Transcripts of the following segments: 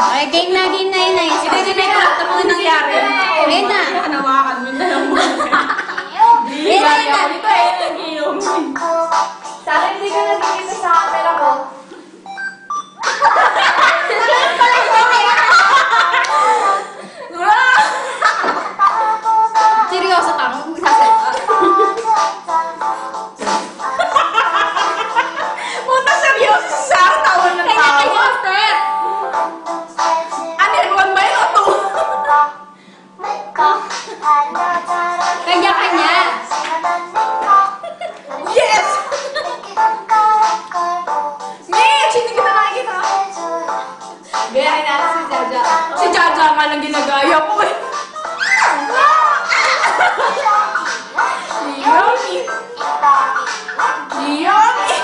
Okay, game na yun. Hindi na ito mo nangyari. Game na. Hanawakan mo na lang mo. Game na. Ito eh, nag-inom. Sa akin, hindi ka nagkikita sa camera ko. Seryoso tanong, magsasalita. Puta, seryoso si Sarah. Tawa ng tawa. Kaya step. Ano yun? 1 ba yun o 2? Kanya-kanya. Yes! Mitch! Hindi kita nakikita. Gayahin natin si Jaja. Si Jaja nga lang ginagaya ko eh. Yummy! Yummy!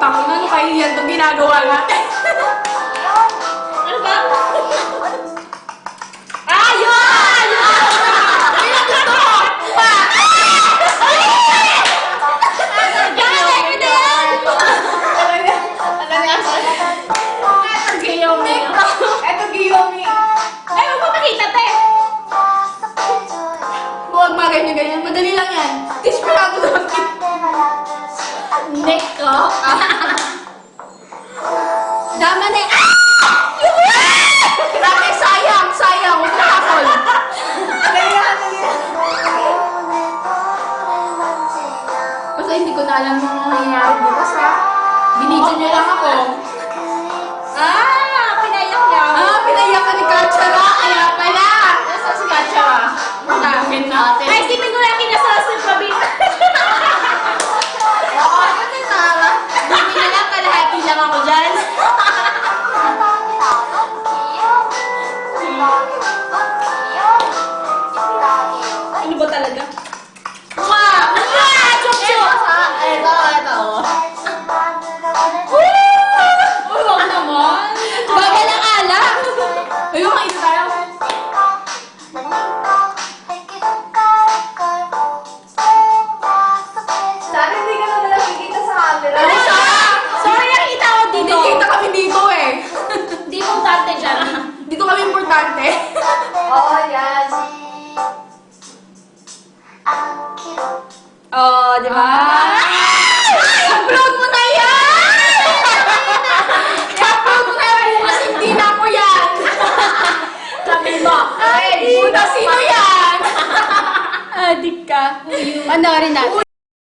Tangin na, kayo yan itong ginagawa natin. Ano ba? Ayun! Ayun gusto ko! Pa! Ito Giyomi. Ito Giyomi. Ay, huwag mo makita, te! Huwag maganyan-ganyan. Madali lang yan. Teach me how to do it. Neck ko. Dama na Grabe, sayang, sayang. Huwag na hakol. Basta hindi ko na alam yung nangyayari dito. Basta, binidyo niyo lang ako. Pinayak niya. Pinayak ka ni Katchara. Kaya pala. Nasa si Katchara? Namin natin. Ay, isipin ko lang kinasal sa probinsya. Oo, ano na Tara? Hindi na lang, kalahati lang ako dyan. Ano ba talaga? Wow! Chok-chok! Ito. Uy, wag naman. Bagal ang alak. Ayun, kain tayo. Sa akin, hindi ka naman nakikita sa camera. Ano siya? Sorry, nakita ko dito. Hindi kita kami dito eh. Hindi mo tante dyan. Dito kami importante. Oo, yan. Oh, di ba? I-upload mo na yan! I-upload mo na yan! Bukas hindi na ako yan! Sabi mo. Ay, bukas sino yan? Adik ka. Panoorin natin.